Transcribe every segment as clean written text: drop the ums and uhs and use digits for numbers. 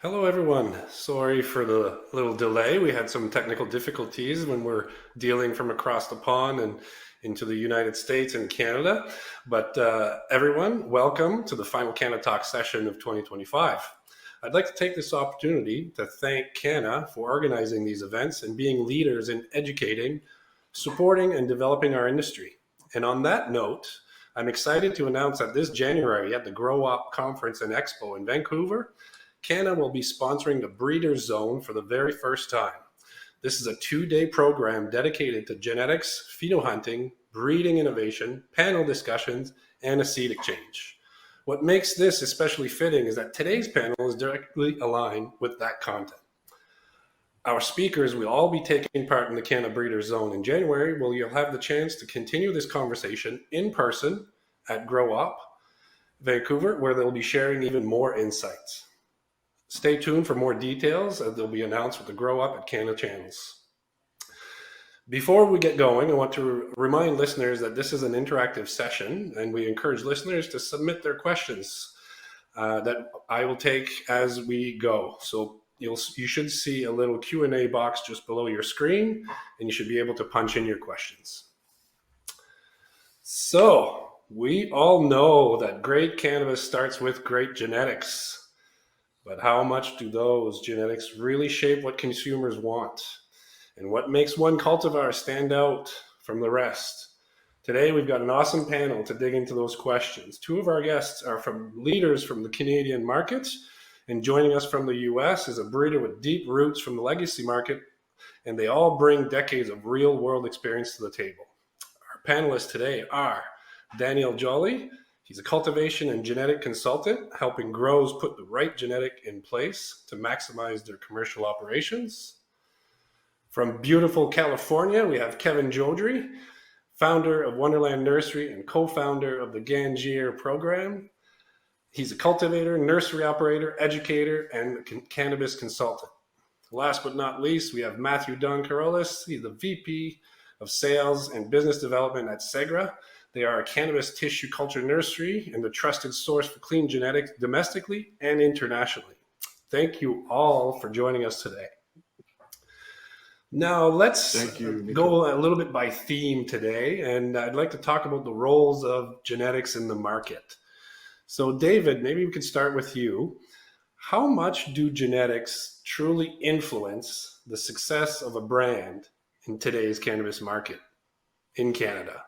Hello, everyone. Sorry for the little delay. We had some technical difficulties when we're dealing from across the pond and into the United States and Canada. But everyone, welcome to the final CANNAtalk session of 2025. I'd like to take this opportunity to thank Canna for organizing these events and being leaders in educating, supporting, and developing our industry. And on that note, I'm excited to announce that this January at the Grow Up Conference and Expo in Vancouver, Canna will be sponsoring the Breeders Zone for the very first time. This is a 2-day program dedicated to genetics, phenohunting, breeding innovation, panel discussions, and a seed exchange. What makes this especially fitting is that today's panel is directly aligned with that content. Our speakers will all be taking part in the Canna Breeders Zone in January, where you'll have the chance to continue this conversation in person at Grow Up Vancouver, where they'll be sharing even more insights. Stay tuned for more details as they'll be announced with the Grow Up at Canna channels. Before we get going, I want to remind listeners that this is an interactive session and we encourage listeners to submit their questions that I will take as we go. So you should see a little Q&A box just below your screen and you should be able to punch in your questions. So we all know that great cannabis starts with great genetics. But how much do those genetics really shape what consumers want? And what makes one cultivar stand out from the rest? Today, we've got an awesome panel to dig into those questions. Two of our guests are from leaders from the Canadian markets, and joining us from the US is a breeder with deep roots from the legacy market, and they all bring decades of real world experience to the table. Our panelists today are Daniel Joly. He's a cultivation and genetic consultant, helping growers put the right genetic in place to maximize their commercial operations. From beautiful California, we have Kevin Jodrey, founder of Wonderland Nursery and co-founder of the Ganjier program. He's a cultivator, nursery operator, educator, and cannabis consultant. Last but not least, we have Matthew Don-Carolis. He's the VP of Sales and Business Development at Segra. They are a cannabis tissue culture nursery and the trusted source for clean genetics domestically and internationally. Thank you all for joining us today. Now let's go a little bit by theme today, and I'd like to talk about the roles of genetics in the market. So David, maybe we could start with you. How much do genetics truly influence the success of a brand in today's cannabis market in Canada?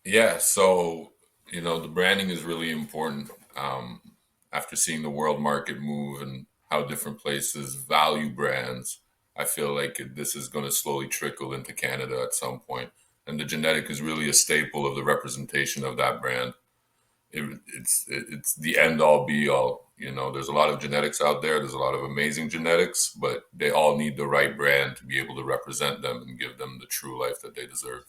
Yeah, so the branding is really important. After seeing the world market move and how different places value brands, I feel like this is going to slowly trickle into Canada at some point. And the genetic is really a staple of the representation of that brand. It's the end all be all. There's a lot of genetics out there. There's a lot of amazing genetics, but they all need the right brand to be able to represent them and give them the true life that they deserve.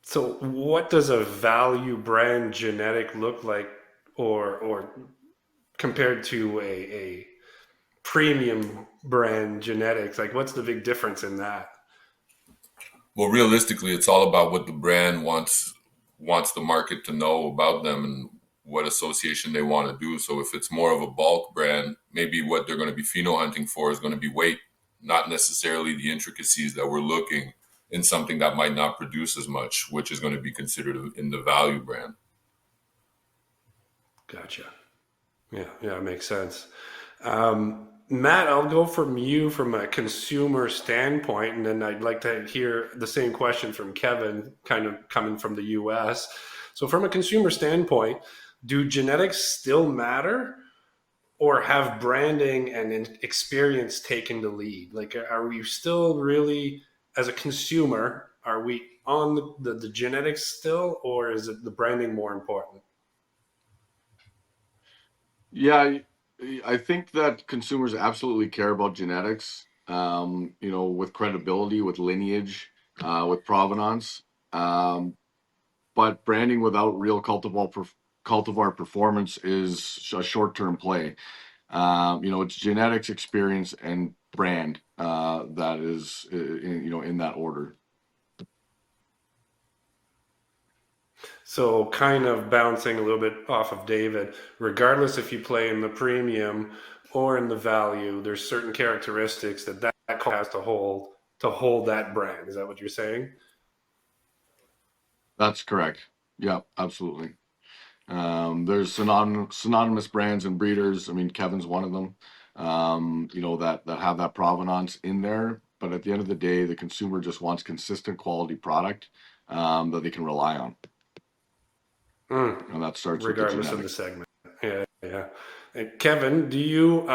So what does a value brand genetic look like or compared to a premium brand genetics? Like what's the big difference in that? Well, realistically, it's all about what the brand wants the market to know about them and what association they want to do. So if it's more of a bulk brand, maybe what they're going to be phenohunting for is going to be weight, not necessarily the intricacies that we're looking in something that might not produce as much, which is going to be considered in the value brand. Gotcha. Yeah, it makes sense. Matt, I'll go from you from a consumer standpoint, and then I'd like to hear the same question from Kevin, kind of coming from the US. So from a consumer standpoint, do genetics still matter, or have branding and experience taken the lead? Like, are we still really, as a consumer, are we on the genetics still, or is it the branding more important? Yeah, I think that consumers absolutely care about genetics, with credibility, with lineage, with provenance. But branding without real cultivar performance is a short-term play. It's genetics, experience, and brand that is, in that order. So, kind of bouncing a little bit off of David, regardless if you play in the premium or in the value, there's certain characteristics that has to hold that brand. Is that what you're saying? That's correct. Yeah, absolutely. There's synonymous brands and breeders. I mean, Kevin's one of them. That have that provenance in there. But at the end of the day, the consumer just wants consistent quality product that they can rely on, Mm, and that starts with the regardless of the genetics. segment. Yeah, yeah. And Kevin, do you,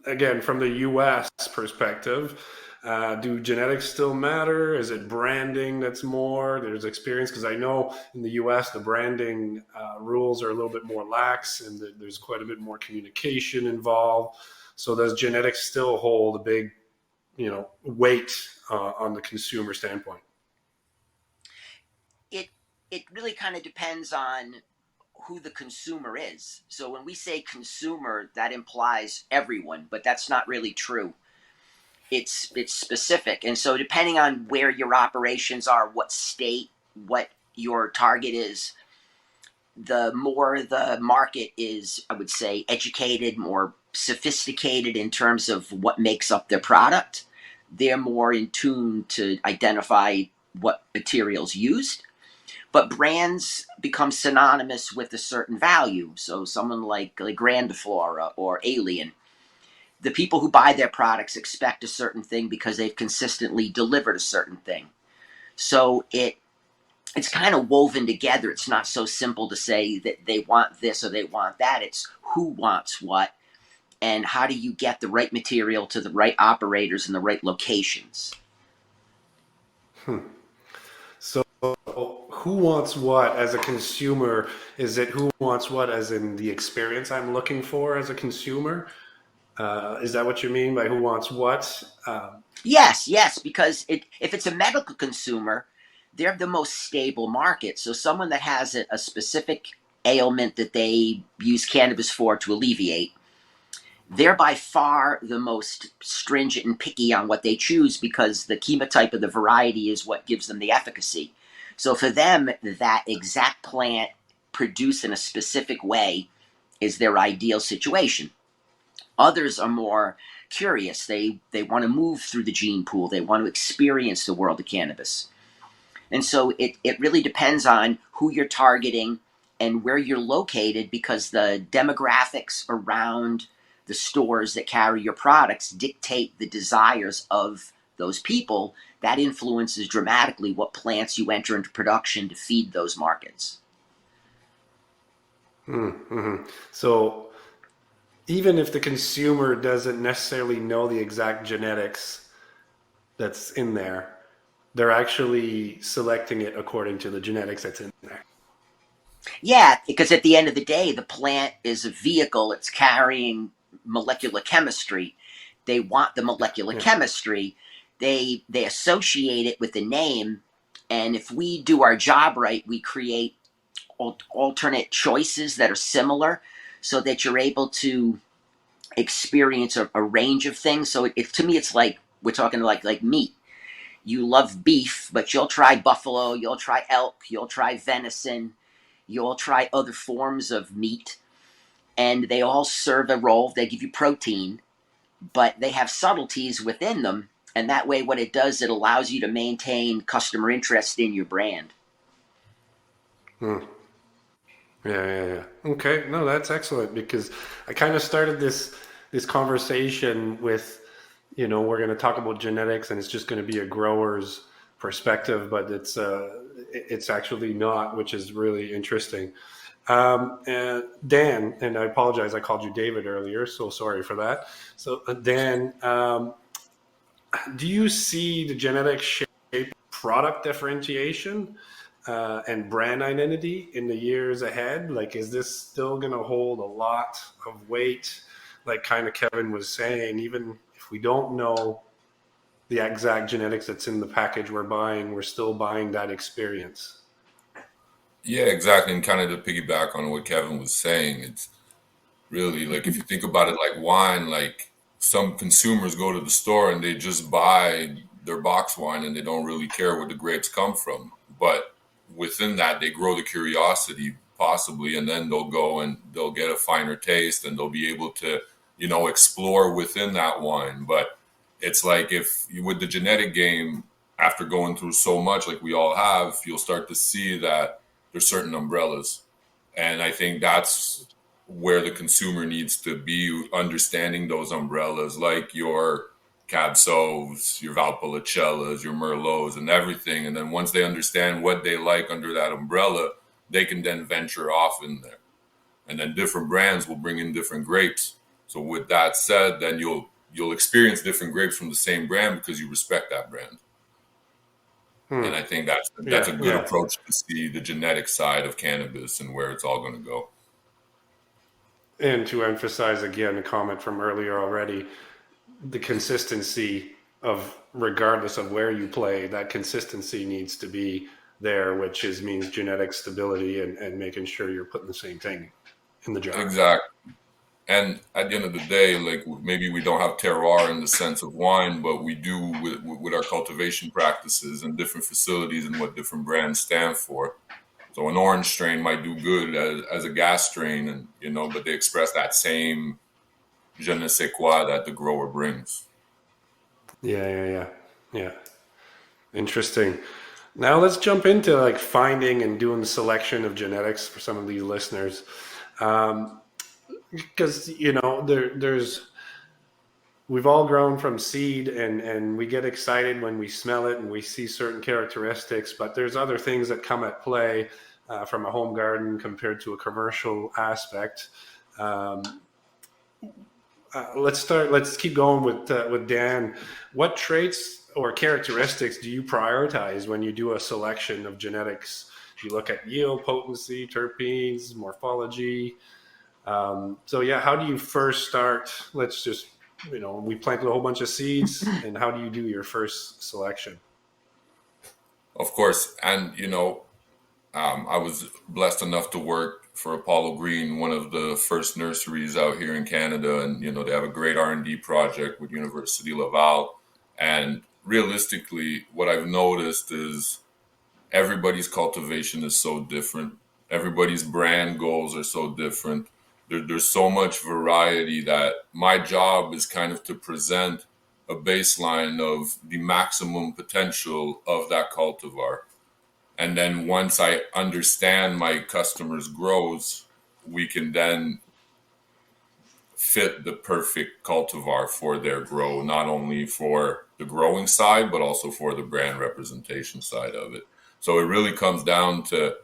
again, from the US perspective, do genetics still matter? Is it branding that's more? There's experience because I know in the US the branding rules are a little bit more lax and there's quite a bit more communication involved. So does genetics still hold a big, weight on the consumer standpoint? It it really kind of depends on who the consumer is. So when we say consumer, that implies everyone, but that's not really true. It's specific, and so depending on where your operations are, what state, what your target is, the more the market is, I would say, educated, more sophisticated in terms of what makes up their product, they're more in tune to identify what materials used. But brands become synonymous with a certain value. So someone like Grandiflora or Alien, the people who buy their products expect a certain thing because they've consistently delivered a certain thing. So it's kind of woven together. It's not so simple to say that they want this or they want that. It's who wants what and how do you get the right material to the right operators in the right locations. So, who wants what as a consumer? Is it who wants what as in the experience I'm looking for as a consumer? Is that what you mean by who wants what? Yes, yes, because if it's a medical consumer, they're the most stable market. So someone that has a specific ailment that they use cannabis for to alleviate, they're by far the most stringent and picky on what they choose because the chemotype of the variety is what gives them the efficacy. So for them, that exact plant produced in a specific way is their ideal situation. Others are more curious. They want to move through the gene pool. They want to experience the world of cannabis. And so it really depends on who you're targeting and where you're located because the demographics around the stores that carry your products dictate the desires of those people. That influences dramatically what plants you enter into production to feed those markets. Mm-hmm. So, even if the consumer doesn't necessarily know the exact genetics that's in there, they're actually selecting it according to the genetics that's in there. Yeah, because at the end of the day, the plant is a vehicle. It's carrying molecular chemistry. They want the molecular Yeah. chemistry. They associate it with the name, and if we do our job right, we create alternate choices that are similar, so that you're able to experience a range of things. So to me, it's like we're talking like meat. You love beef, but you'll try buffalo, you'll try elk, you'll try venison, you'll try other forms of meat, and they all serve a role. They give you protein, but they have subtleties within them. And that way, what it does, it allows you to maintain customer interest in your brand. Hmm. Yeah, yeah, yeah. Okay, no, that's excellent because I kind of started this conversation with, we're going to talk about genetics and it's just going to be a grower's perspective, but it's actually not, which is really interesting. And Dan, and I apologize, I called you David earlier, so sorry for that. So Dan, do you see the genetic shape product differentiation and brand identity in the years ahead? Like, is this still going to hold a lot of weight? Like, kind of Kevin was saying, even if we don't know the exact genetics that's in the package we're buying, we're still buying that experience. Yeah, exactly. And kind of to piggyback on what Kevin was saying, it's really like if you think about it like wine, like some consumers go to the store and they just buy their box wine and they don't really care where the grapes come from. But within that, they grow the curiosity possibly, and then they'll go and they'll get a finer taste, and they'll be able to, explore within that wine. But it's like, if you, with the genetic game, after going through so much like we all have, you'll start to see that there's certain umbrellas. And I think that's where the consumer needs to be, understanding those umbrellas, like your Cab Sauves, your Valpolichellas, your Merlots, and everything. And then once they understand what they like under that umbrella, they can then venture off in there. And then different brands will bring in different grapes. So with that said, then you'll experience different grapes from the same brand because you respect that brand. And I think that's a good approach to see the genetic side of cannabis and where it's all going to go. And to emphasize again a comment from earlier already, the consistency of, regardless of where you play, that consistency needs to be there, which means genetic stability and making sure you're putting the same thing in the jar. Exactly. And at the end of the day, like, maybe we don't have terroir in the sense of wine, but we do with our cultivation practices and different facilities and what different brands stand for. So an orange strain might do good as a gas strain, and but they express that same je ne sais quoi that the grower brings. Yeah. Interesting. Now let's jump into like finding and doing the selection of genetics for some of these listeners. Because there's we've all grown from seed, and we get excited when we smell it and we see certain characteristics, but there's other things that come at play from a home garden compared to a commercial aspect. Let's keep going with Dan. What traits or characteristics do you prioritize when you do a selection of genetics? Do you look at yield, potency, terpenes, morphology? How do you first start? Let's just, we planted a whole bunch of seeds, and how do you do your first selection? Of course. And, I was blessed enough to work for Apollo Green, one of the first nurseries out here in Canada. And, they have a great R&D project with University Laval. And realistically, what I've noticed is everybody's cultivation is so different. Everybody's brand goals are so different. There's so much variety that my job is kind of to present a baseline of the maximum potential of that cultivar. And then once I understand my customers' grows, we can then fit the perfect cultivar for their grow, not only for the growing side, but also for the brand representation side of it. So it really comes down to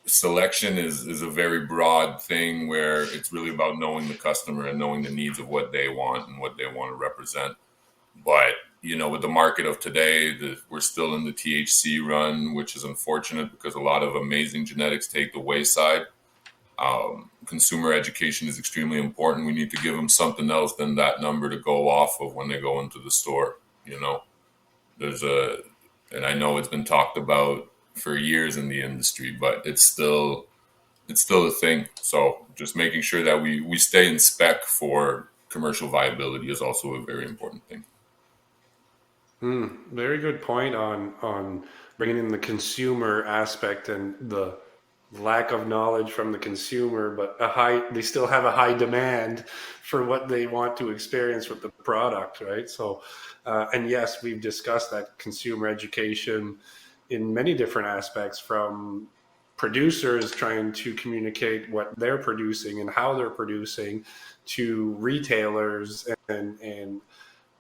selection is a very broad thing, where it's really about knowing the customer and knowing the needs of what they want and what they want to represent. But, with the market of today, we're still in the THC run, which is unfortunate because a lot of amazing genetics take the wayside. Consumer education is extremely important. We need to give them something else than that number to go off of when they go into the store. And I know it's been talked about for years in the industry, but it's still a thing. So just making sure that we stay in spec for commercial viability is also a very important thing. Very good point on bringing in the consumer aspect and the lack of knowledge from the consumer, but they still have a high demand for what they want to experience with the product, right? So, and yes, we've discussed that consumer education in many different aspects, from producers trying to communicate what they're producing and how they're producing, to retailers and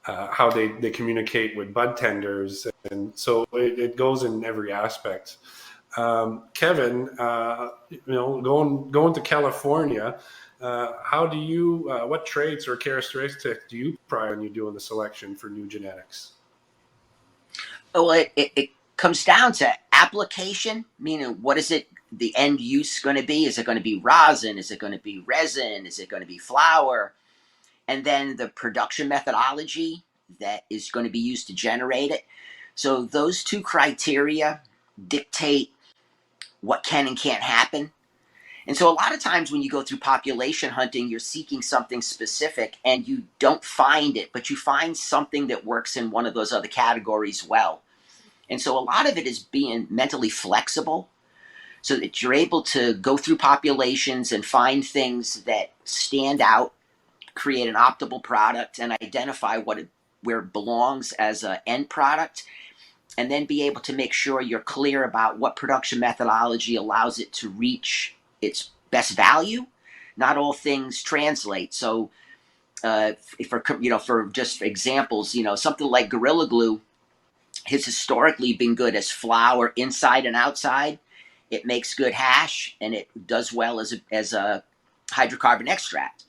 how they communicate with bud tenders. And so it goes in every aspect. Kevin, going to California, how do you, what traits or characteristics do you prioritize when you're doing the selection for new genetics? Well, it comes down to application, meaning what is it, the end use going to be? Is it going to be rosin? Is it going to be resin? Is it going to be flour? And then the production methodology that is going to be used to generate it. So those two criteria dictate what can and can't happen. And so a lot of times when you go through population hunting, you're seeking something specific and you don't find it, but you find something that works in one of those other categories well. And so a lot of it is being mentally flexible so that you're able to go through populations and find things that stand out, create an optimal product, and identify where it belongs as an end product, and then be able to make sure you're clear about what production methodology allows it to reach its best value. Not all things translate. So, for just examples, something like Gorilla Glue has historically been good as flour inside and outside. It makes good hash, and it does well as a hydrocarbon extract.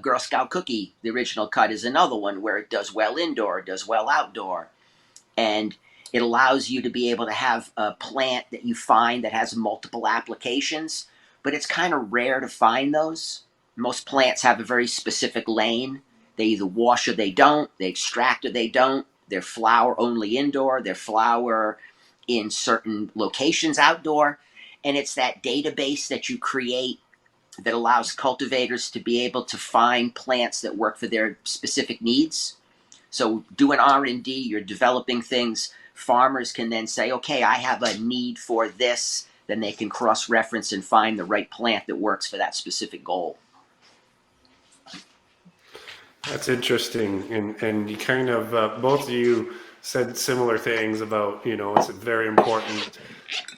Girl Scout cookie, the original cut, is another one where it does well indoor, it does well outdoor, and it allows you to be able to have a plant that you find that has multiple applications, but it's kind of rare to find those. Most plants have a very specific lane. They either wash or they don't, they extract or they don't, they're flower only indoor, they're flower in certain locations outdoor, and it's that database that you create that allows cultivators to be able to find plants that work for their specific needs. So doing R&D, you're developing things. Farmers can then say, okay, I have a need for this. Then they can cross-reference and find the right plant that works for that specific goal. That's interesting, and you kind of both of you said similar things about it's very important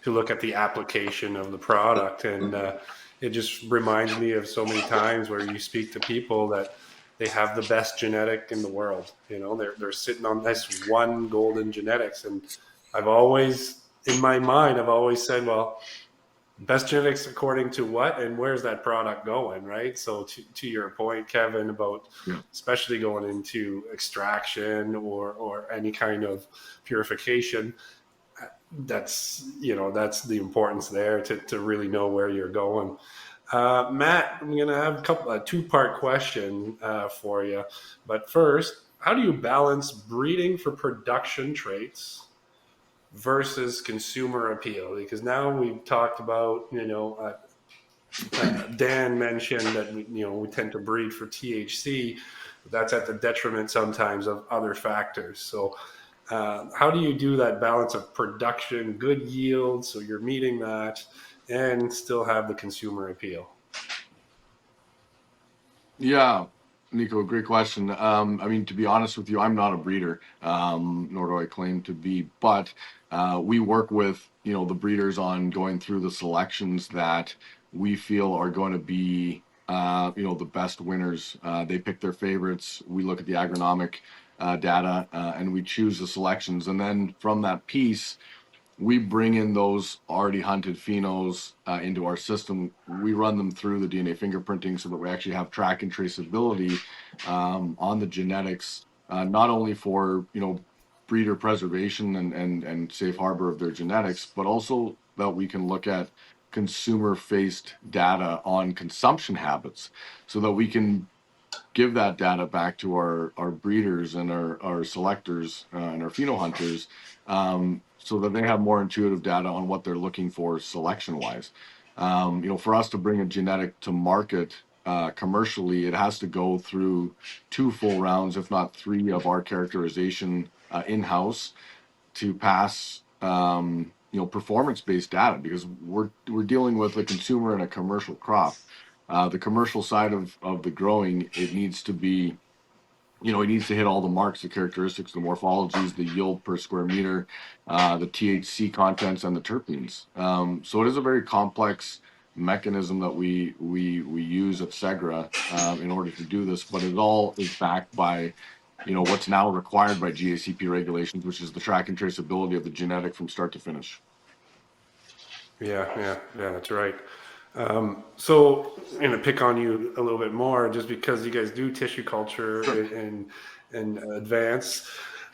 to look at the application of the product, and it just reminds me of so many times where you speak to people that they have the best genetic in the world. They're sitting on this one golden genetics, and I've always in my mind I've always said, well, best genetics according to what, and where's that product going, right? So to your point, Kevin, about especially going into extraction or any kind of purification, that's the importance there to really know where you're going. Matt, I'm gonna have a two-part question for you, but first, how do you balance breeding for production traits versus consumer appeal? Because now we've talked about, Dan mentioned that we tend to breed for THC. But that's at the detriment sometimes of other factors. So how do you do that balance of production, good yield, so you're meeting that, and still have the consumer appeal? Yeah, Nico, great question. I mean, to be honest with you, I'm not a breeder, nor do I claim to be, but we work with, the breeders on going through the selections that we feel are going to be, the best winners. They pick their favorites. We look at the agronomic data, and we choose the selections. And then from that piece, we bring in those already hunted phenos into our system. We run them through the DNA fingerprinting so that we actually have track and traceability on the genetics, not only for breeder preservation and safe harbor of their genetics, but also that we can look at consumer-faced data on consumption habits, so that we can give that data back to our breeders and our selectors and our pheno hunters, so that they have more intuitive data on what they're looking for selection wise. For us to bring a genetic to market commercially, it has to go through 2 full rounds, if not 3, of our characterization in-house to pass performance-based data, because we're dealing with a consumer and a commercial crop. The commercial side of the growing, it needs to be, it needs to hit all the marks, the characteristics, the morphologies, the yield per square meter, the THC contents, and the terpenes. So it is a very complex mechanism that we use at Segra in order to do this, but it all is backed by what's now required by GACP regulations, which is the track and traceability of the genetic from start to finish. Yeah, that's right. So I'm going to pick on you a little bit more just because you guys do tissue culture and advance.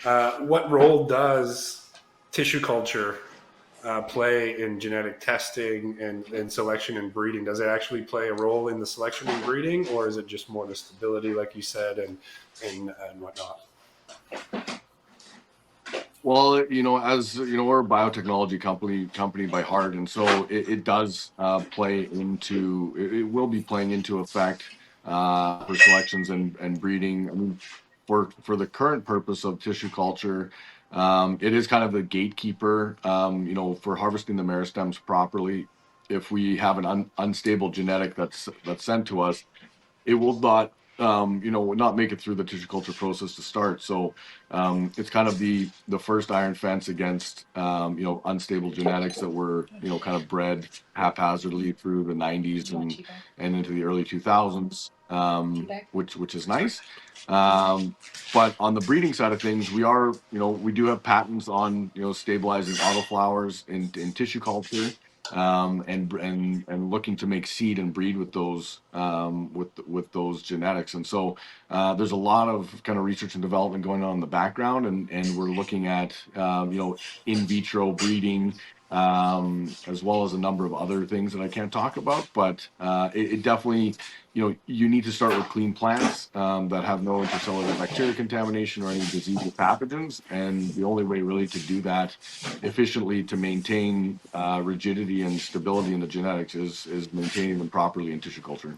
What role does tissue culture play in genetic testing and selection and breeding? Does it actually play a role in the selection and breeding, or is it just more the stability, like you said, and whatnot? Well, as we're a biotechnology company by heart, and so it does play into. It will be playing into effect for selections and breeding. I mean, for the current purpose of tissue culture, It is kind of the gatekeeper, for harvesting the meristems properly. If we have an unstable genetic that's sent to us, it will not make it through the tissue culture process to start. So it's kind of the first iron fence against unstable genetics that were kind of bred haphazardly through the 90s and into the early 2000s, which is nice. But on the breeding side of things, we do have patents on stabilizing autoflowers in tissue culture, and looking to make seed and breed with those with those genetics. And so there's a lot of kind of research and development going on in the background, and we're looking at in vitro breeding, as well as a number of other things that I can't talk about. But it definitely, you need to start with clean plants that have no intercellular bacteria contamination or any disease or pathogens. And the only way really to do that efficiently to maintain rigidity and stability in the genetics is maintaining them properly in tissue culture.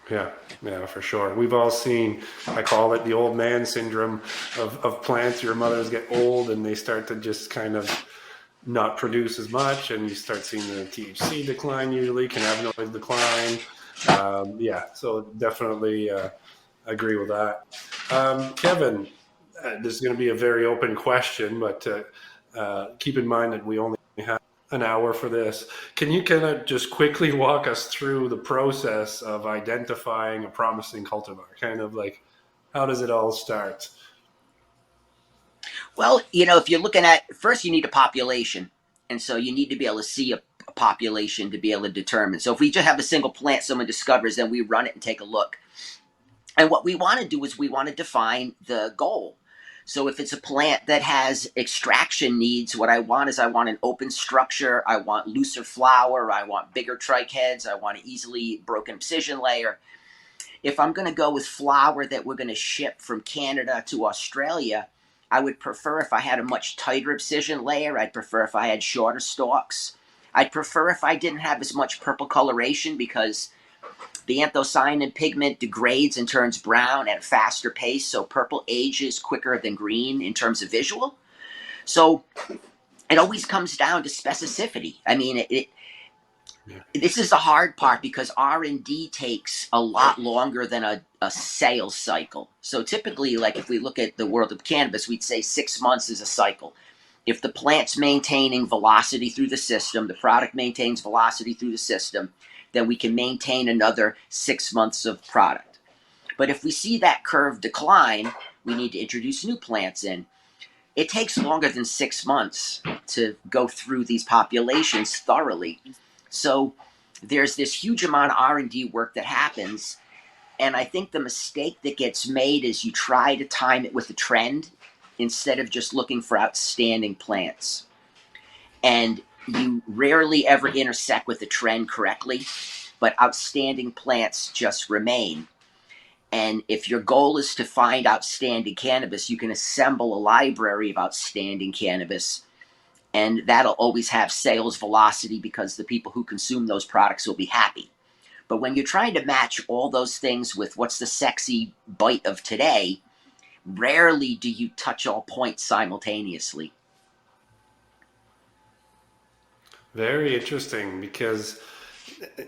Yeah, for sure. We've all seen, I call it the old man syndrome of plants. Your mothers get old and they start to just kind of not produce as much, and you start seeing the THC decline, usually cannabinoid decline. So definitely agree with that. Kevin, this is going to be a very open question, but keep in mind that we only have an hour for this. Can you kind of just quickly walk us through the process of identifying a promising cultivar? Kind of like, how does it all start? Well, if you're looking at, first you need a population. And so you need to be able to see a population to be able to determine. So if we just have a single plant someone discovers, then we run it and take a look. And what we want to do is we want to define the goal. So if it's a plant that has extraction needs, what I want is I want an open structure, I want looser flower, I want bigger trike heads, I want an easily broken abscission layer. If I'm going to go with flower that we're going to ship from Canada to Australia, I would prefer if I had a much tighter abscission layer. I'd prefer if I had shorter stalks. I'd prefer if I didn't have as much purple coloration, because the anthocyanin pigment degrades and turns brown at a faster pace, so purple ages quicker than green in terms of visual. So it always comes down to specificity. I mean, this is the hard part, because R&D takes a lot longer than a sales cycle. So typically, like if we look at the world of cannabis, we'd say 6 months is a cycle. If the plant's maintaining velocity through the system, the product maintains velocity through the system, then we can maintain another 6 months of product. But if we see that curve decline, we need to introduce new plants in. It takes longer than 6 months to go through these populations thoroughly. So there's this huge amount of R&D work that happens, and I think the mistake that gets made is you try to time it with the trend instead of just looking for outstanding plants. And you rarely ever intersect with the trend correctly, but outstanding plants just remain. And if your goal is to find outstanding cannabis, you can assemble a library of outstanding cannabis, and that'll always have sales velocity because the people who consume those products will be happy. But when you're trying to match all those things with what's the sexy bite of today, rarely do you touch all points simultaneously. Very interesting, because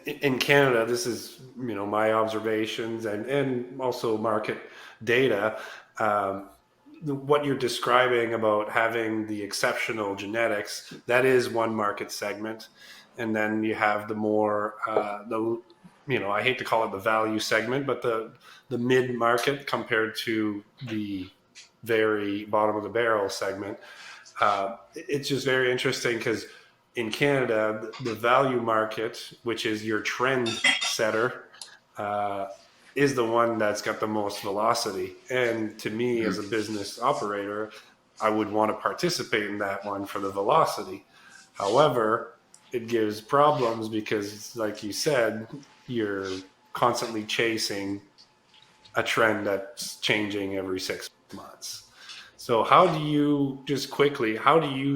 in Canada, this is my observations and also market data. What you're describing about having the exceptional genetics, that is one market segment, and then you have the more I hate to call it the value segment, but the mid market compared to the very bottom of the barrel segment. It's just very interesting, because in Canada, the value market, which is your trend setter, is the one that's got the most velocity. And to me, as a business operator, I would want to participate in that one for the velocity. However, it gives problems because, like you said, you're constantly chasing a trend that's changing every 6 months. So how do you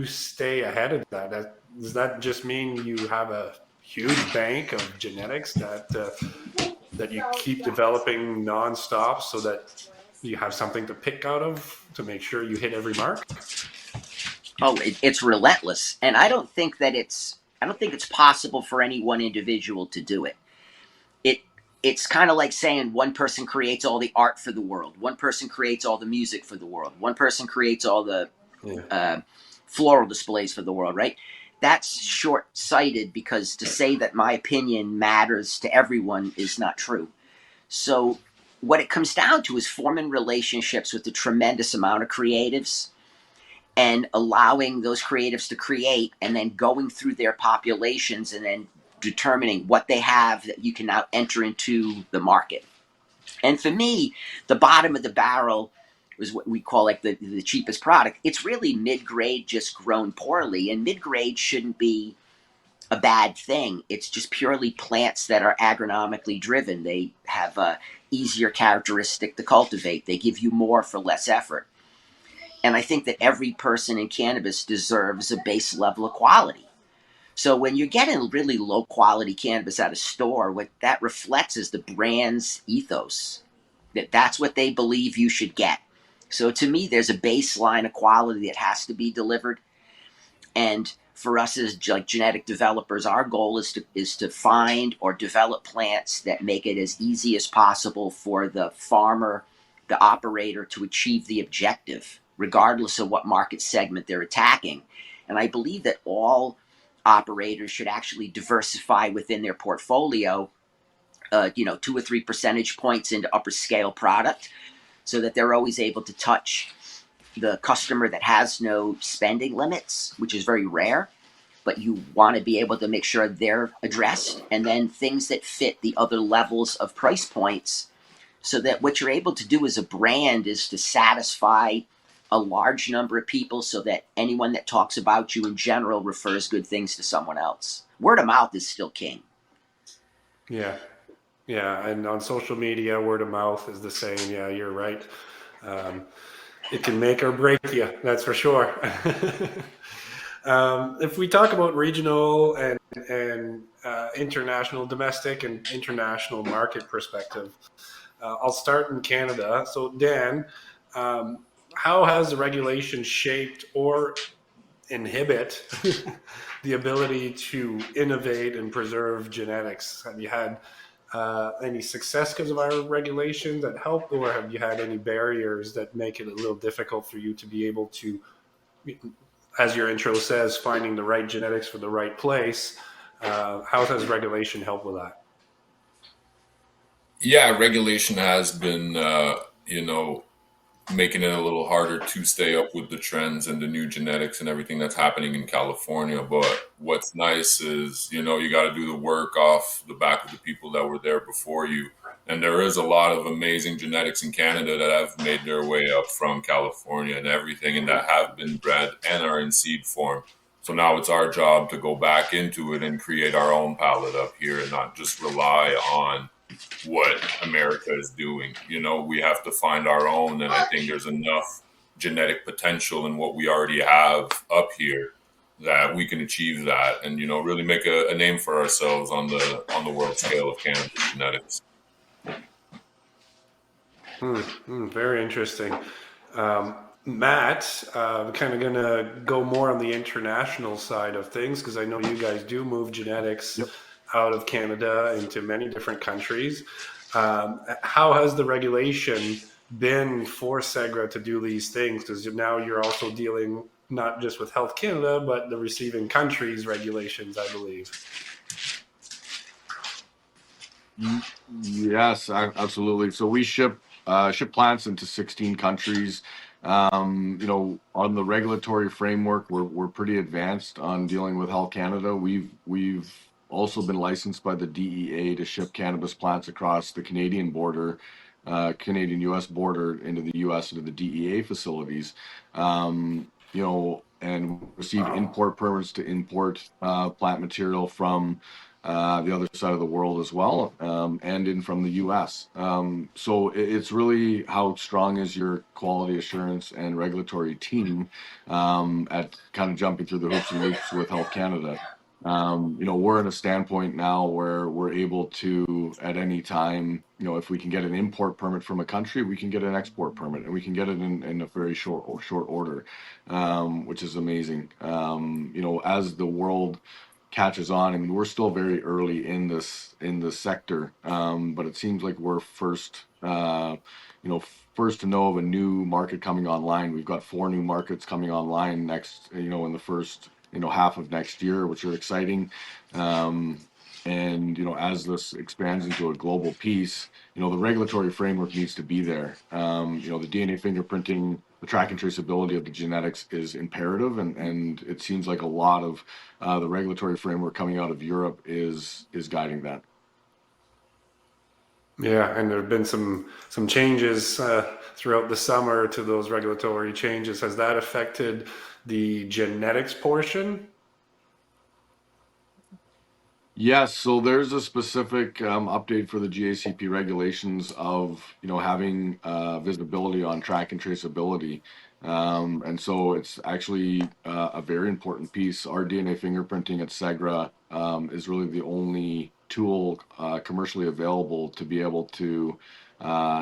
stay ahead of that? Does that just mean you have a huge bank of genetics that you keep developing nonstop, so that you have something to pick out of to make sure you hit every mark? Oh, it's relentless, and I don't think it's possible for any one individual to do it. It it's kind of like saying one person creates all the art for the world, one person creates all the music for the world, one person creates all the Yeah. floral displays for the world, right? That's short sighted, because to say that my opinion matters to everyone is not true. So, what it comes down to is forming relationships with a tremendous amount of creatives and allowing those creatives to create, and then going through their populations and then determining what they have that you can now enter into the market. And for me, the bottom of the barrel is what we call like the cheapest product. It's really mid grade, just grown poorly. And mid grade shouldn't be a bad thing. It's just purely plants that are agronomically driven. They have a easier characteristic to cultivate. They give you more for less effort. And I think that every person in cannabis deserves a base level of quality. So when you're getting really low quality cannabis at a store, what that reflects is the brand's ethos. That's what they believe you should get. So to me, there's a baseline of quality that has to be delivered. And for us as like genetic developers, our goal is to find or develop plants that make it as easy as possible for the farmer, the operator, to achieve the objective, regardless of what market segment they're attacking. And I believe that all operators should actually diversify within their portfolio, 2 or 3 percentage points into upper scale product, so that they're always able to touch the customer that has no spending limits, which is very rare, but you want to be able to make sure they're addressed, and then things that fit the other levels of price points, so that what you're able to do as a brand is to satisfy a large number of people, so that anyone that talks about you in general refers good things to someone else. Word of mouth is still king. Yeah. Yeah. And on social media, word of mouth is the same. Yeah, you're right. Um, it can make or break you, that's for sure. If we talk about regional and international, domestic and international market perspective, I'll start in Canada. So, Dan, how has the regulation shaped or inhibit the ability to innovate and preserve genetics? Have you had any success because of our regulations that help, or have you had any barriers that make it a little difficult for you to be able to, as your intro says, finding the right genetics for the right place? How does regulation help with that? Yeah, regulation has been, making it a little harder to stay up with the trends and the new genetics and everything that's happening in California. But what's nice is, you got to do the work off the back of the people that were there before you. And there is a lot of amazing genetics in Canada that have made their way up from California and everything, and that have been bred and are in seed form. So now it's our job to go back into it and create our own palette up here and not just rely on what America is doing. We have to find our own, and I think there's enough genetic potential in what we already have up here that we can achieve that, and really make a name for ourselves on the world scale of cannabis genetics. Very interesting. Matt, kind of going to go more on the international side of things, because I know you guys do move genetics Yep. out of Canada into many different countries. How has the regulation been for Segra to do these things? Because now you're also dealing not just with Health Canada, but the receiving countries' regulations, I believe. Yes, absolutely. So we ship plants into 16 countries. On the regulatory framework, we're pretty advanced on dealing with Health Canada. We've also been licensed by the DEA to ship cannabis plants across the Canadian border, Canadian-U.S. border into the U.S. into the DEA facilities. And receive import permits to import plant material from the other side of the world as well, and in from the U.S. So it's really how strong is your quality assurance and regulatory team at kind of jumping through the hoops and loops with Health Canada. We're in a standpoint now where we're able to, at any time, if we can get an import permit from a country, we can get an export permit, and we can get it in a very short order, which is amazing. As the world catches on, and we're still very early in this sector, but it seems like we're first to know of a new market coming online. We've got 4 new markets coming online next, in the first half of next year, which are exciting. And as this expands into a global piece, the regulatory framework needs to be there. The DNA fingerprinting, the track and traceability of the genetics is imperative, and it seems like a lot of the regulatory framework coming out of Europe is guiding that. Yeah, and there have been some changes throughout the summer to those regulatory changes. Has that affected the genetics portion? Yes, so there's a specific update for the GACP regulations of having visibility on track and traceability, and so it's actually a very important piece. Our DNA fingerprinting at Segra is really the only tool commercially available to be able to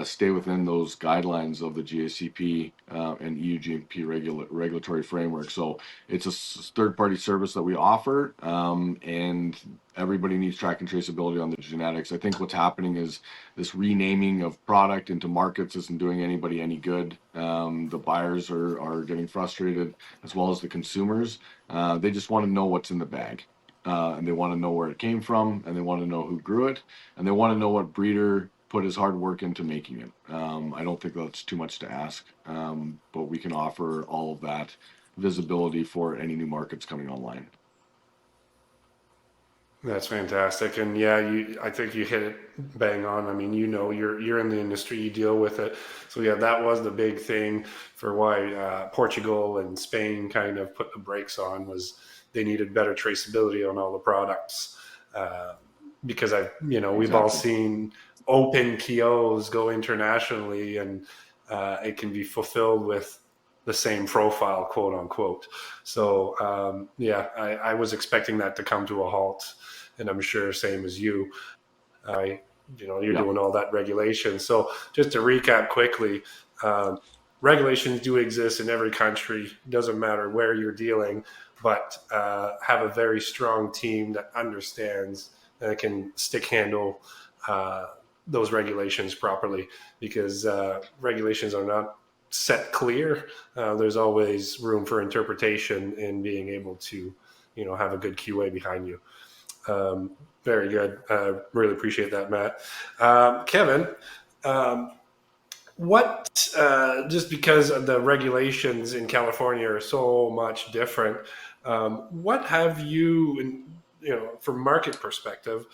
stay within those guidelines of the GACP and EU GMP regulatory framework. So it's a third-party service that we offer, and everybody needs track and traceability on the genetics. I think what's happening is this renaming of product into markets isn't doing anybody any good. The buyers are getting frustrated, as well as the consumers. They just want to know what's in the bag. And they want to know where it came from, and they want to know who grew it, and they want to know what breeder put his hard work into making it. I don't think that's too much to ask, but we can offer all of that visibility for any new markets coming online. That's fantastic, and yeah, I think you hit it bang on. I mean, you're in the industry, you deal with it, so yeah, that was the big thing for why Portugal and Spain kind of put the brakes on, was they needed better traceability on all the products, because we've all seen open POs go internationally, and it can be fulfilled with the same profile, quote unquote. So I was expecting that to come to a halt, and I'm sure same as you. You're doing all that regulation. So just to recap quickly, regulations do exist in every country. Doesn't matter where you're dealing, but have a very strong team that understands and can stick handle those regulations properly, because regulations are not set clear. There's always room for interpretation in being able to, have a good QA behind you. Very good. Really appreciate that, Matt. Kevin, what, just because the regulations in California are so much different, what have you, from market perspective,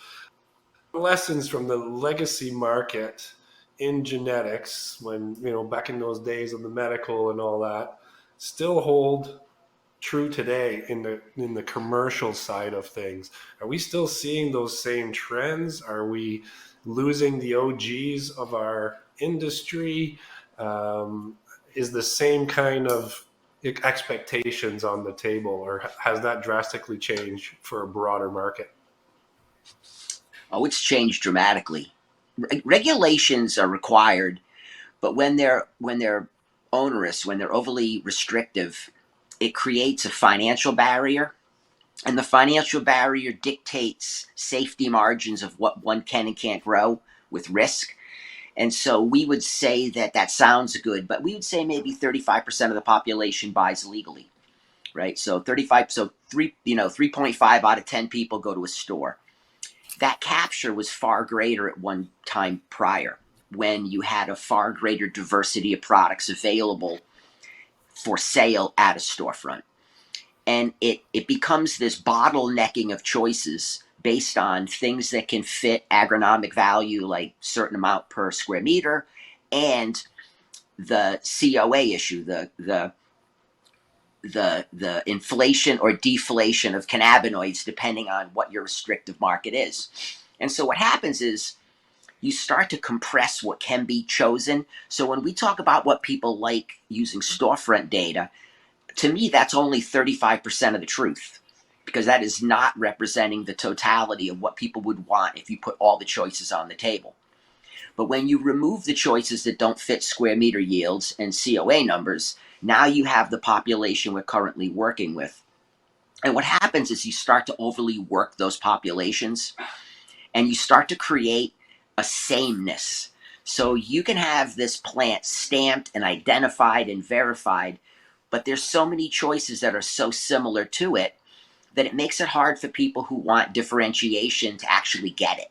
lessons from the legacy market in genetics, when back in those days of the medical and all that, still hold true today in the commercial side of things? Are we still seeing those same trends? Are we losing the OGs of our industry? Is the same kind of expectations on the table, or has that drastically changed for a broader market? Oh, it's changed dramatically. Regulations are required, but when they're onerous, when they're overly restrictive, it creates a financial barrier, and the financial barrier dictates safety margins of what one can and can't grow with risk. And so we would say that sounds good, but we would say maybe 35% of the population buys legally, right? So 3.5 out of 10 people go to a store. That capture was far greater at one time prior, when you had a far greater diversity of products available for sale at a storefront. And it becomes this bottlenecking of choices based on things that can fit agronomic value, like certain amount per square meter, and the COA issue, the inflation or deflation of cannabinoids, depending on what your restrictive market is. And so what happens is you start to compress what can be chosen. So when we talk about what people like using storefront data, to me, that's only 35% of the truth, because that is not representing the totality of what people would want if you put all the choices on the table. But when you remove the choices that don't fit square meter yields and COA numbers, now you have the population we're currently working with. And what happens is you start to overly work those populations, and you start to create a sameness. So you can have this plant stamped and identified and verified, but there's so many choices that are so similar to it that it makes it hard for people who want differentiation to actually get it.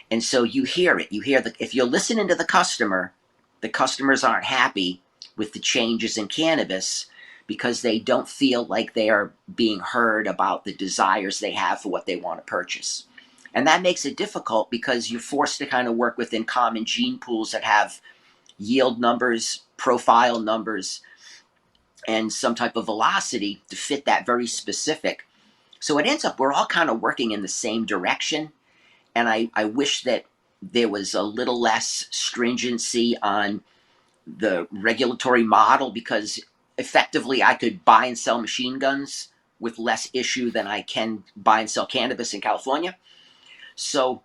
And so you hear it. You hear if you're listening to the customers aren't happy with the changes in cannabis because they don't feel like they are being heard about the desires they have for what they want to purchase. And that makes it difficult because you're forced to kind of work within common gene pools that have yield numbers, profile numbers, and some type of velocity to fit that very specific. So it ends up we're all kind of working in the same direction. And I wish that there was a little less stringency on the regulatory model, because effectively I could buy and sell machine guns with less issue than I can buy and sell cannabis in California. So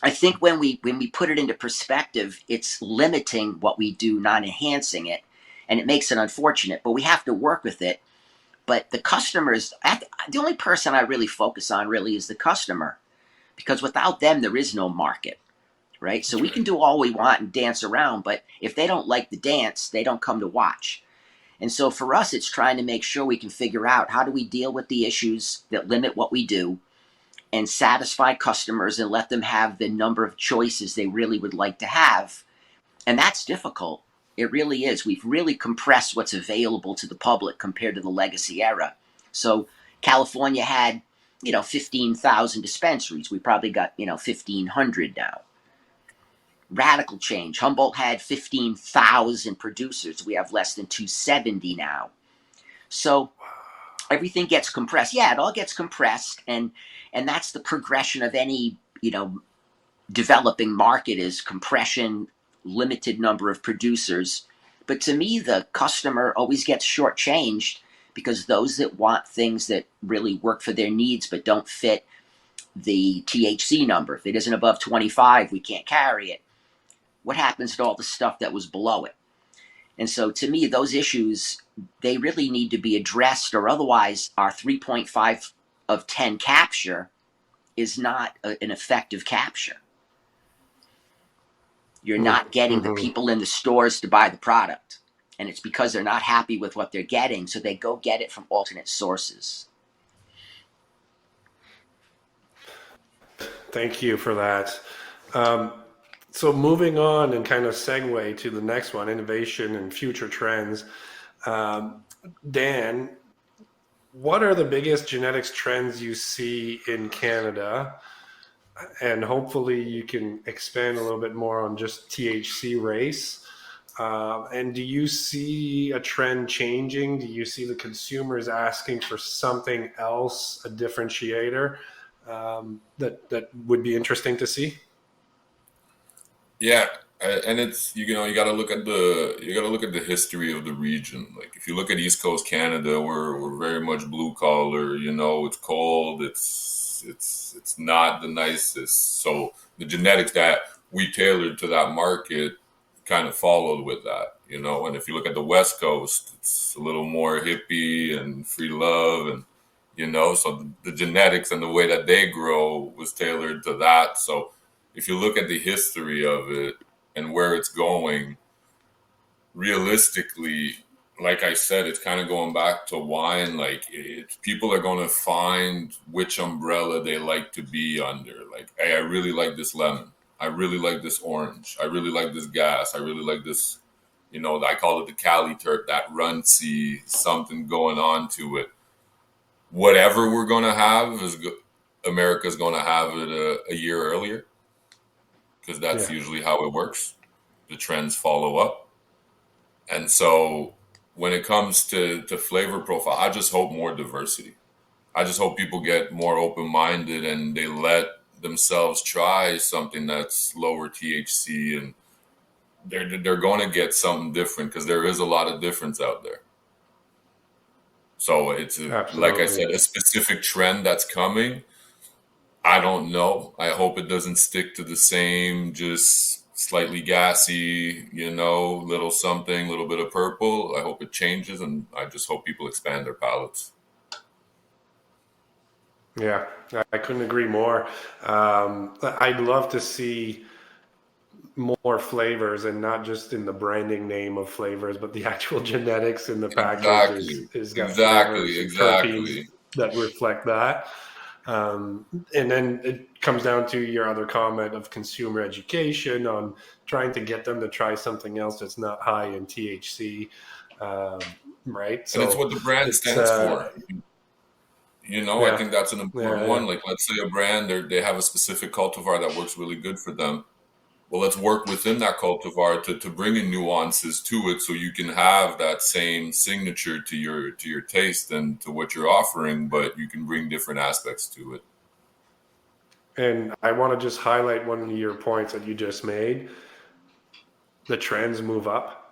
I think when we put it into perspective, it's limiting what we do, not enhancing it, and it makes it unfortunate. But we have to work with it. But the customers, the only person I really focus on really is the customer, because without them there is no market, right? So we can do all we want and dance around, but if they don't like the dance, they don't come to watch. And so for us, it's trying to make sure we can figure out how do we deal with the issues that limit what we do and satisfy customers and let them have the number of choices they really would like to have. And that's difficult. It really is. We've really compressed what's available to the public compared to the legacy era. So California had 15,000 dispensaries. We probably got 1,500 now. Radical change. Humboldt had 15,000 producers. We have less than 270 now. So everything gets compressed. Yeah, it all gets compressed, and that's the progression of any developing market, is compression, limited number of producers. But to me, the customer always gets shortchanged, because those that want things that really work for their needs but don't fit the THC number, if it isn't above 25, we can't carry it. What happens to all the stuff that was below it? And so to me, those issues, they really need to be addressed, or otherwise our 3.5 of 10 capture is not an effective capture. You're not getting the people in the stores to buy the product. And it's because they're not happy with what they're getting, so they go get it from alternate sources. Thank you for that. So moving on and kind of segue to the next one, innovation and future trends. Dan, what are the biggest genetics trends you see in Canada? And hopefully you can expand a little bit more on just THC race. And do you see a trend changing? Do you see the consumers asking for something else, a differentiator that would be interesting to see? Yeah, and it's you got to look at the history of the region. Like if you look at East Coast Canada, we're very much blue collar. It's cold. It's not the nicest. So the genetics that we tailored to that market kind of followed with that. And if you look at the West Coast, it's a little more hippie and free love, and so the genetics and the way that they grow was tailored to that. So if you look at the history of it and where it's going, realistically, like I said, it's kind of going back to wine. Like people are going to find which umbrella they like to be under. Like, hey, I really like this lemon. I really like this orange. I really like this gas. I really like this, I call it the Cali Turk, that runcy something going on to it. Whatever we're going to have America's going to have it a year earlier, because that's usually how it works. The trends follow up. And so when it comes to flavor profile, I just hope more diversity. I just hope people get more open-minded and they let themselves try something that's lower THC, and they're going to get something different, because there is a lot of difference out there. So it's like I Absolutely. said, a specific trend that's coming. I don't know. I hope it doesn't stick to the same, just slightly gassy, little something, little bit of purple. I hope it changes, and I just hope people expand their palettes. Yeah, I couldn't agree more. I'd love to see more flavors, and not just in the branding name of flavors, but the actual genetics in the package Exactly. is got flavors Exactly. or terpenes Exactly. that reflect that. And then it comes down to your other comment of consumer education on trying to get them to try something else that's not high in THC, right? And it's So what the brand it's stands for. I yeah, think that's an yeah, important yeah. one. Like, let's say a brand, they have a specific cultivar that works really good for them. Well, let's work within that cultivar to bring in nuances to it, so you can have that same signature to your taste and to what you're offering, but you can bring different aspects to it. And I want to just highlight one of your points that you just made. The trends move up.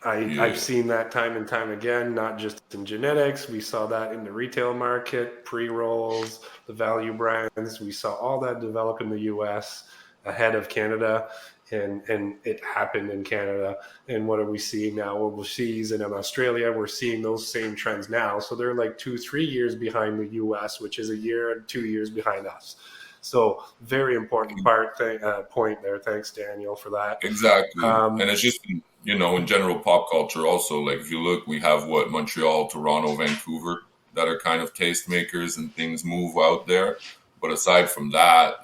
I've Yeah, seen that time and time again, not just in genetics. We saw that in the retail market, pre rolls, the value brands. We saw all that develop in the US ahead of Canada, and it happened in Canada. And what are we seeing now? Overseas and in Australia, we're seeing those same trends now. So they're like 2, 3 years behind the US, which is a year and 2 years behind us. So very important point there. Thanks, Daniel, for that. exactly. And Um, it's just, in general pop culture also, like if you look, we have what, Montreal, Toronto, Vancouver, that are kind of tastemakers and things move out there. But aside from that,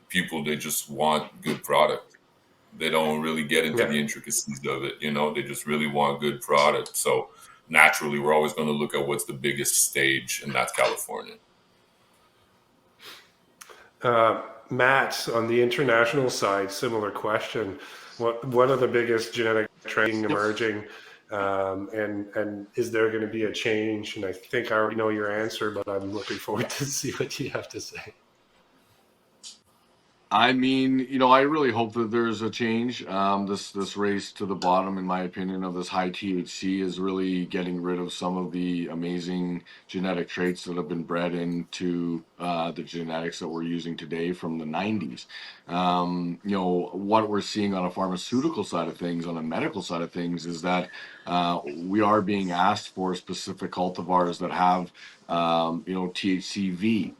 people, they just want good product. They don't really get into yeah. the intricacies of it. They just really want good product. So naturally, we're always going to look at what's the biggest stage, and that's California. Matt, on the international side, similar question. What are the biggest genetic trends emerging, and is there going to be a change? And I think I already know your answer, but I'm looking forward to see what you have to say. I mean, I really hope that there's a change. This race to the bottom, in my opinion, of this high THC is really getting rid of some of the amazing genetic traits that have been bred into the genetics that we're using today from the 90s. What we're seeing on a pharmaceutical side of things, on a medical side of things, is that we are being asked for specific cultivars that have THCV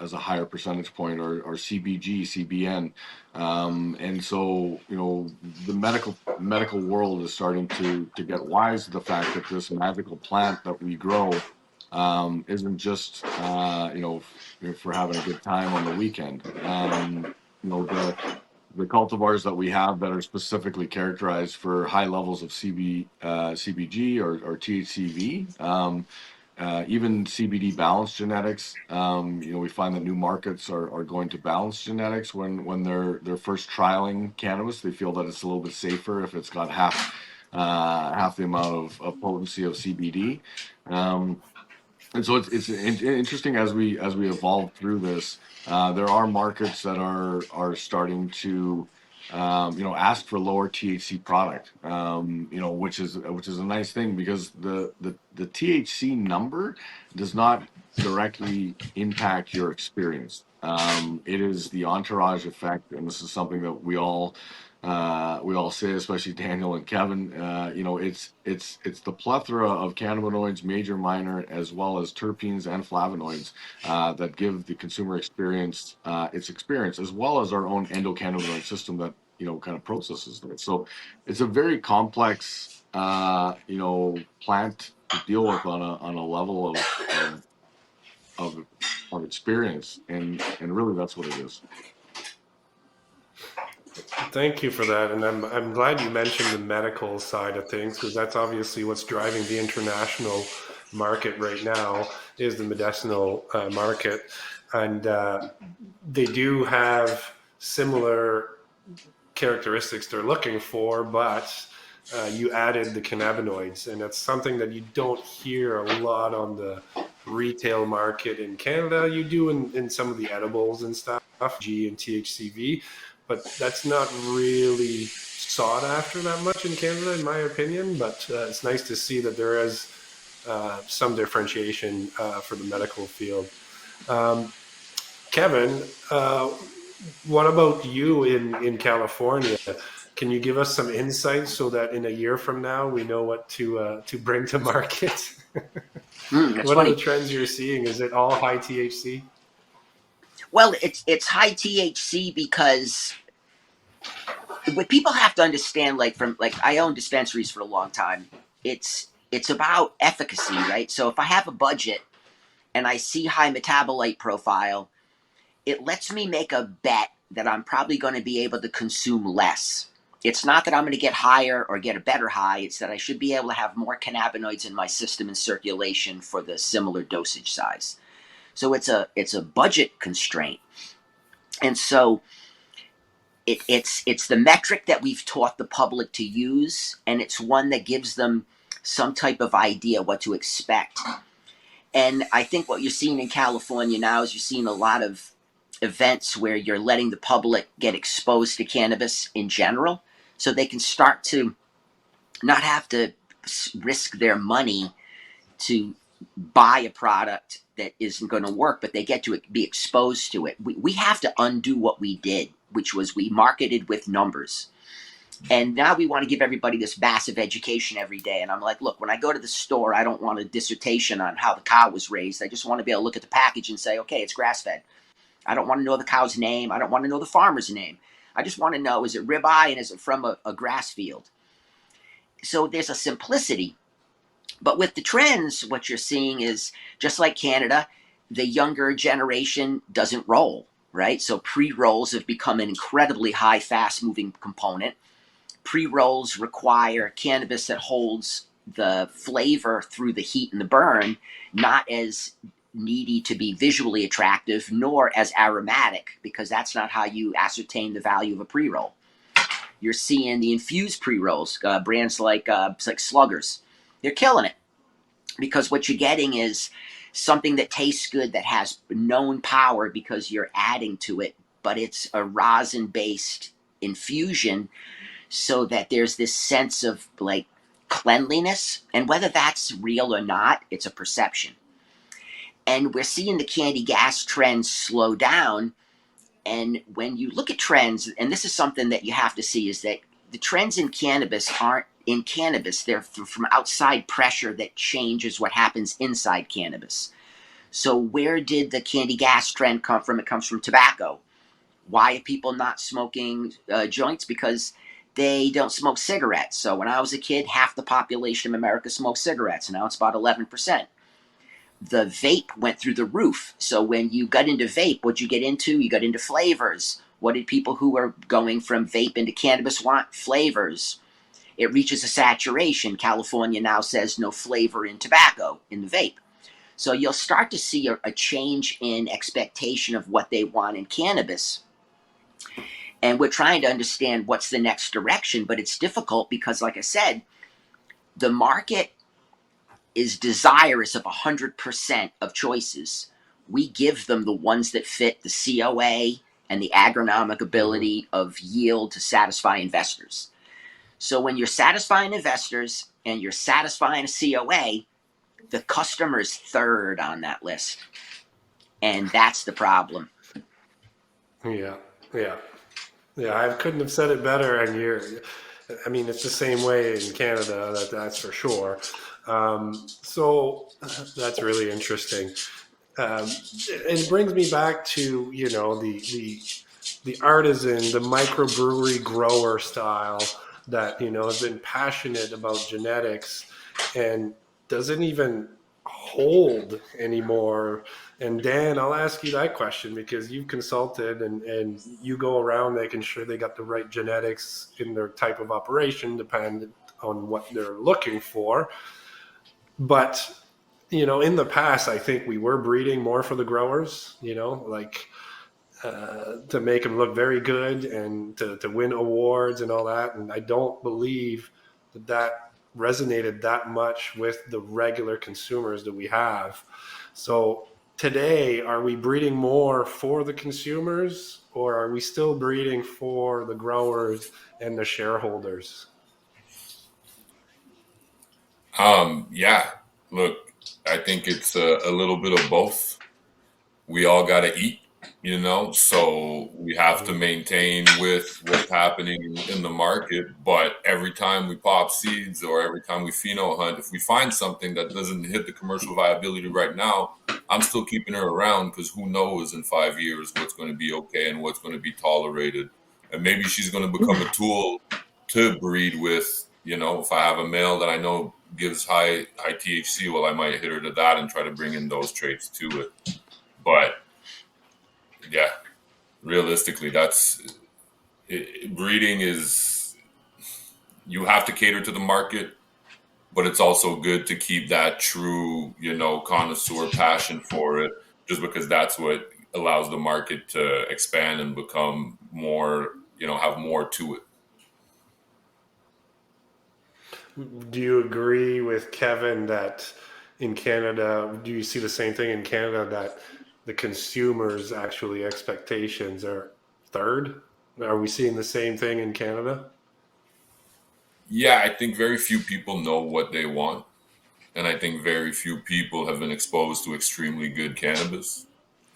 as a higher percentage point, or CBG, CBN, and so the medical world is starting to get wise to the fact that this magical plant that we grow isn't just for having a good time on the weekend. The cultivars that we have that are specifically characterized for high levels of CBG or THCV, even CBD balance genetics. We find that new markets are going to balance genetics when they're first trialing cannabis. They feel that it's a little bit safer if it's got half the amount of potency of CBD. And so it's interesting as we evolve through this. There are markets that are starting to ask for lower THC product, which is a nice thing, because the THC number does not directly impact your experience. It is the entourage effect, and this is something that we all say, especially Daniel and Kevin. It's the plethora of cannabinoids, major, minor, as well as terpenes and flavonoids that give the consumer experience its experience, as well as our own endocannabinoid system that kind of processes it. So it's a very complex plant to deal with on a level of of experience, and really that's what it is. Thank you for that, and I'm glad you mentioned the medical side of things, because that's obviously what's driving the international market right now, is the medicinal market, and they do have similar characteristics they're looking for, but you added the cannabinoids, and that's something that you don't hear a lot on the retail market in Canada. You do in some of the edibles and stuff, G and THCV, but that's not really sought after that much in Canada, in my opinion. But it's nice to see that there is some differentiation for the medical field. Um, Kevin, what about you in California? Can you give us some insights so that in a year from now we know what to bring to market? That's What are the funny. trends you're seeing? Is it all high THC? Well, it's high THC because what people have to understand, like from like I own dispensaries for a long time. It's about efficacy, right? So if I have a budget and I see high metabolite profile, it lets me make a bet that I'm probably going to be able to consume less. It's not that I'm going to get higher or get a better high. It's that I should be able to have more cannabinoids in my system in circulation for the similar dosage size. So it's a budget constraint, and so it's the metric that we've taught the public to use, and it's one that gives them some type of idea what to expect. And I think what you're seeing in California now is you're seeing a lot of events where you're letting the public get exposed to cannabis in general, so they can start to not have to risk their money to buy a product that isn't going to work, but they get to be exposed to it. We have to undo what we did, which was we marketed with numbers. And now we want to give everybody this massive education every day. And I'm like, look, when I go to the store, I don't want a dissertation on how the cow was raised. I just want to be able to look at the package and say, okay, it's grass fed. I don't want to know the cow's name. I don't want to know the farmer's name. I just want to know, is it ribeye and is it from a grass field? So there's a simplicity. But with the trends, what you're seeing is just like Canada, the younger generation doesn't roll, right? So pre-rolls have become an incredibly high, fast-moving component. Pre-rolls require cannabis that holds the flavor through the heat and the burn, not as needy to be visually attractive, nor as aromatic, because that's not how you ascertain the value of a pre-roll. You're seeing the infused pre-rolls, brands like Sluggers. They're killing it because what you're getting is something that tastes good, that has known power because you're adding to it, but it's a rosin-based infusion, so that there's this sense of like cleanliness. And whether that's real or not, it's a perception. And we're seeing the candy gas trends slow down. And when you look at trends, and this is something that you have to see, is that the trends in cannabis aren't in cannabis. They're from outside pressure that changes what happens inside cannabis. So where did the candy gas trend come from? It comes from tobacco. Why are people not smoking joints? Because they don't smoke cigarettes. So when I was a kid, half the population of America smoked cigarettes. Now it's about 11%. The vape went through the roof. So when you got into vape, what'd you get into? You got into flavors. What did people who are going from vape into cannabis want? Flavors. It reaches a saturation. California now says no flavor in tobacco, in the vape. So you'll start to see a change in expectation of what they want in cannabis. And we're trying to understand what's the next direction, but it's difficult because, like I said, the market is desirous of 100% of choices. We give them the ones that fit the COA and the agronomic ability of yield to satisfy investors. So when you're satisfying investors and you're satisfying a COA, the customer is third on that list. And that's the problem. Yeah, yeah, yeah. I couldn't have said it better. And I mean, it's the same way in Canada. That's for sure. So that's really interesting. Um, it brings me back to the artisan, the microbrewery grower style that has been passionate about genetics and doesn't even hold anymore. And Dan, I'll ask you that question because you've consulted and you go around making sure they got the right genetics in their type of operation, depending on what they're looking for. But in the past, I think we were breeding more for the growers, like to make them look very good and to win awards and all that. And I don't believe that resonated that much with the regular consumers that we have. So today, are we breeding more for the consumers or are we still breeding for the growers and the shareholders? Yeah, look, I think it's a little bit of both. We all got to eat, so we have to maintain with what's happening in the market. But every time we pop seeds or every time we pheno hunt, if we find something that doesn't hit the commercial viability right now, I'm still keeping her around because who knows in 5 years what's going to be okay and what's going to be tolerated. And maybe she's going to become a tool to breed with. If I have a male that I know gives high THC, well, I might hit her to that and try to bring in those traits to it. But yeah, realistically, breeding is, you have to cater to the market, but it's also good to keep that true, connoisseur passion for it, just because that's what allows the market to expand and become more, have more to it. Do you agree with Kevin that in Canada, do you see the same thing in Canada, that the consumers' actually expectations are third? Are we seeing the same thing in Canada? Yeah, I think very few people know what they want. And I think very few people have been exposed to extremely good cannabis.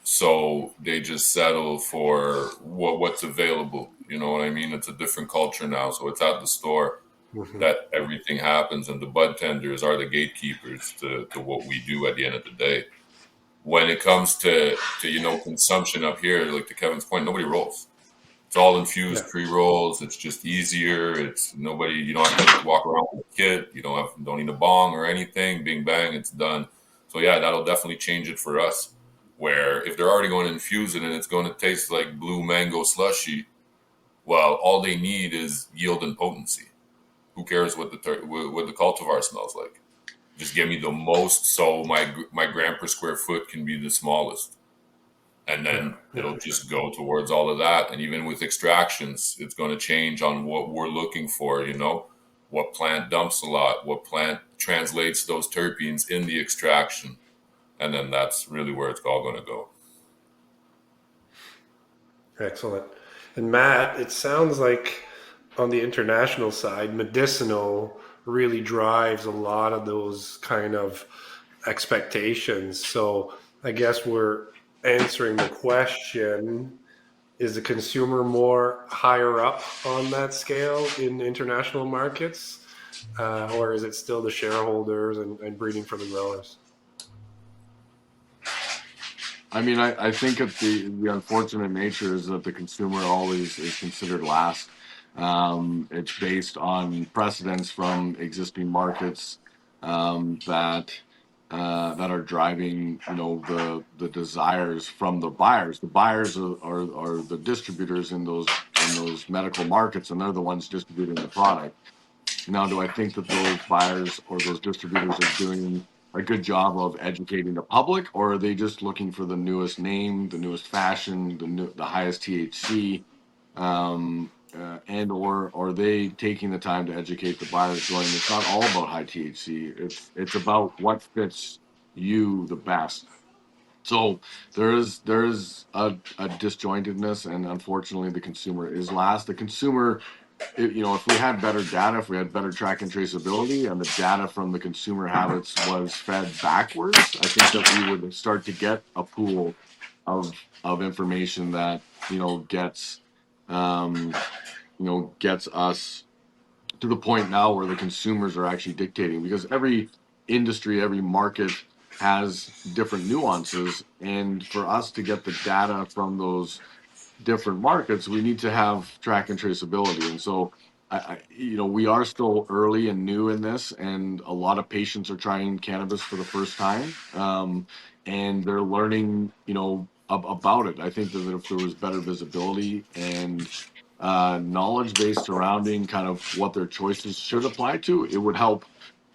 So they just settle for what's available. You know what I mean? It's a different culture now. So it's at the store Mhm. that everything happens, and the bud tenders are the gatekeepers to what we do at the end of the day. When it comes to consumption up here, like to Kevin's point, nobody rolls. It's all Yeah. infused pre-rolls. It's just easier. It's nobody. You don't have to walk around with a kit. Don't need a bong or anything. Bing bang, it's done. So yeah, that'll definitely change it for us. Where if they're already going to infuse it and it's going to taste like blue mango slushy, well, all they need is yield and potency. Who cares what the cultivar smells like? Just give me the most, so my gram per square foot can be the smallest, and Yeah. then Yeah. it'll just go towards all of that. And even with extractions, it's going to change on what we're looking for. What plant dumps a lot, what plant translates those terpenes in the extraction, and then that's really where it's all going to go. Excellent. And Matt, it sounds like on the international side, medicinal really drives a lot of those kind of expectations. So I guess we're answering the question, is the consumer more higher up on that scale in international markets? Or is it still the shareholders and breeding for the growers? I mean, I think that the unfortunate nature is that the consumer always is considered last. It's based on precedents from existing markets that that are driving, the desires from the buyers. The buyers are the distributors in those medical markets, and they're the ones distributing the product. Now, do I think that those buyers or those distributors are doing a good job of educating the public, or are they just looking for the newest name, the newest fashion, the highest THC, and or are they taking the time to educate the buyers, going, it's not all about high THC. It's about what fits you the best. So there is a disjointedness, and unfortunately, the consumer is last. The consumer, if we had better data, if we had better track and traceability, and the data from the consumer habits was fed backwards, I think that we would start to get a pool of information that gets um, gets us to the point now where the consumers are actually dictating, because every industry, every market has different nuances, and for us to get the data from those different markets, we need to have track and traceability. And so, we are still early and new in this, and a lot of patients are trying cannabis for the first time, and they're learning, about it. I think that if there was better visibility and knowledge base surrounding kind of what their choices should apply to, it would help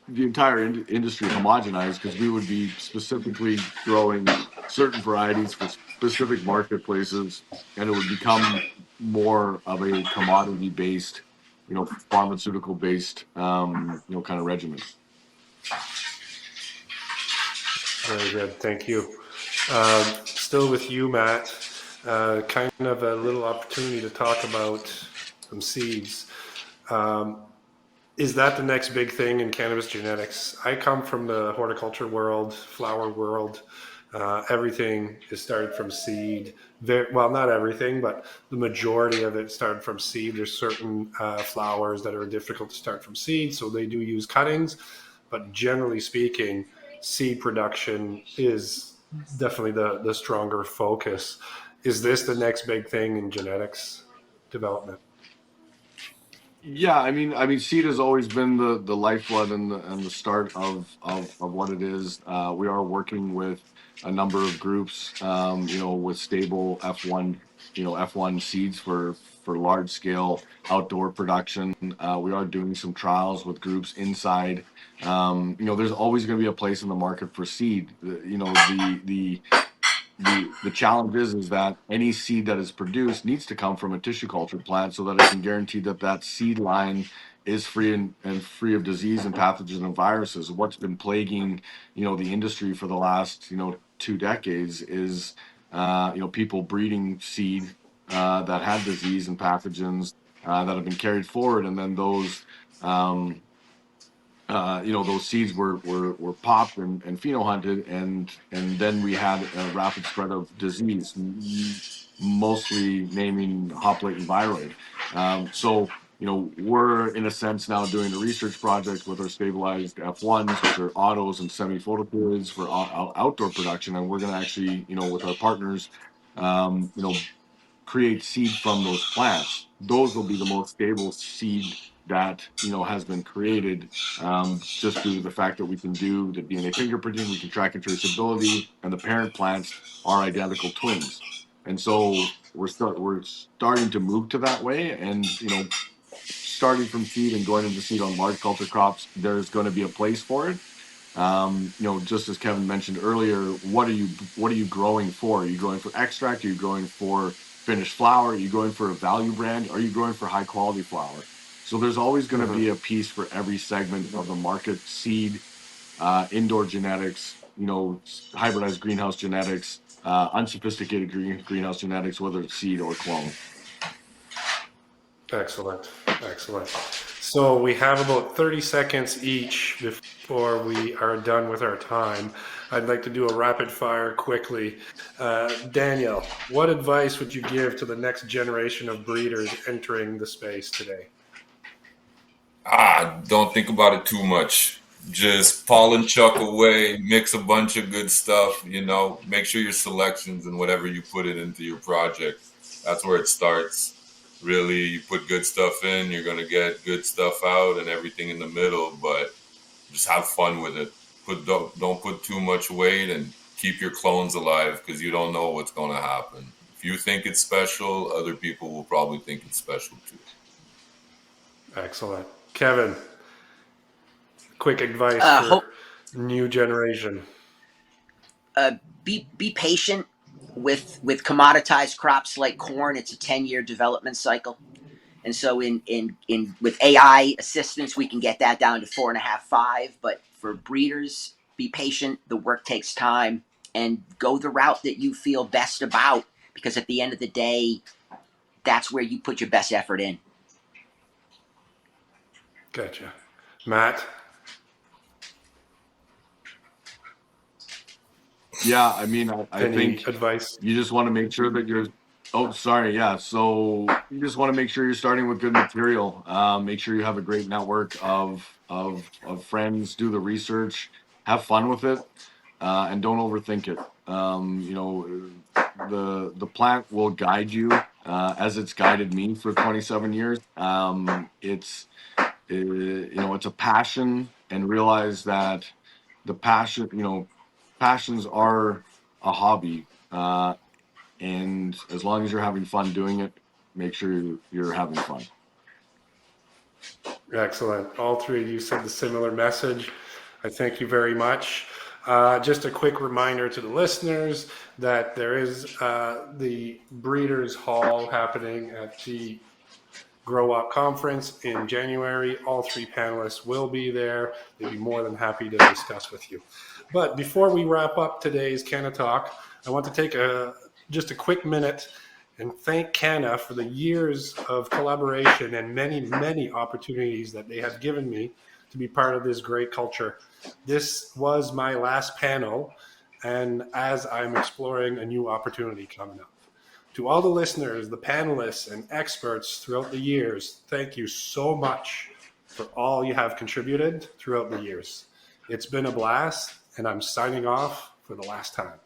the entire industry homogenize, because we would be specifically growing certain varieties for specific marketplaces, and it would become more of a commodity based, pharmaceutical based, kind of regimen. Very good. Thank you. Still with you, Matt. kind of a little opportunity to talk about some seeds. Um, is that the next big thing in cannabis genetics? I come from the horticulture world, flower world. Everything is started from seed. Well, not everything, but the majority of it started from seed. There's certain flowers that are difficult to start from seed, so they do use cuttings. But generally speaking, seed production is definitely the stronger focus. Is this the next big thing in genetics development? Yeah, I mean, seed has always been the lifeblood and the start of what it is. We are working with a number of groups, with stable F1, F1 seeds for large scale outdoor production. We are doing some trials with groups inside. There's always going to be a place in the market for seed. The challenge is that any seed that is produced needs to come from a tissue culture plant so that it can guarantee that that seed line is free and free of disease and pathogens and viruses. What's been plaguing the industry for the last 2 decades is people breeding seed that had disease and pathogens that have been carried forward, and then those seeds were popped and phenohunted, and then we had a rapid spread of disease, mostly naming hop latent viroid. So we're in a sense now doing a research project with our stabilized F1s, which are autos and semi-photofluids for outdoor production, and we're going to actually, with our partners, um, you know, create seed from those plants. Those will be the most stable seed that has been created, just due to the fact that we can do the DNA fingerprinting, we can track and traceability, and the parent plants are identical twins. And so we're starting to move to that way, and starting from seed and going into seed on large culture crops, there's going to be a place for it. Just as Kevin mentioned earlier, what are you growing for? Are you growing for extract? Are you growing for finished flower? Are you growing for a value brand? Are you growing for high quality flower? So there's always going to Mm-hmm. be a piece for every segment of the market: seed, indoor genetics, hybridized greenhouse genetics, unsophisticated greenhouse genetics, whether it's seed or clone. Excellent. Excellent. So we have about 30 seconds each before we are done with our time. I'd like to do a rapid fire quickly. Daniel, what advice would you give to the next generation of breeders entering the space today? Don't think about it too much. Just pull and chuck away, mix a bunch of good stuff, make sure your selections and whatever you put it into your project. That's where it starts. Really, you put good stuff in, you're going to get good stuff out and everything in the middle, but just have fun with it. Don't put too much weight, and keep your clones alive, because you don't know what's going to happen. If you think it's special, other people will probably think it's special too. Excellent. Kevin, quick advice Hope for new generation. be patient with commoditized crops like corn. It's a 10-year development cycle. And so in with AI assistance, we can get that down to 4.5, 5. But for breeders, be patient. The work takes time, and go the route that you feel best about, because at the end of the day, that's where you put your best effort in. Gotcha. Matt? Yeah, I mean, I Any think advice? you just want to make sure that you're. Oh, sorry. Yeah. So you just want to make sure you're starting with good material. Make sure you have a great network of friends. Do the research. Have fun with it, and don't overthink it. The plant will guide you, as it's guided me for 27 years. It's a passion, and realize that the passions are a hobby, and as long as you're having fun doing it, make sure you're having fun. Excellent. All three of you said the similar message. I thank you very much. Just a quick reminder to the listeners that there is the Breeders' Hall happening at the Grow Up Conference in January. All three panelists will be there. They'd be more than happy to discuss with you. But before we wrap up today's CANNATalk, I want to take a just a quick minute and thank Canna for the years of collaboration and many, many opportunities that they have given me to be part of this great culture. This was my last panel, and as I'm exploring a new opportunity coming up. To all the listeners, the panelists, and experts throughout the years, thank you so much for all you have contributed throughout the years. It's been a blast, and I'm signing off for the last time.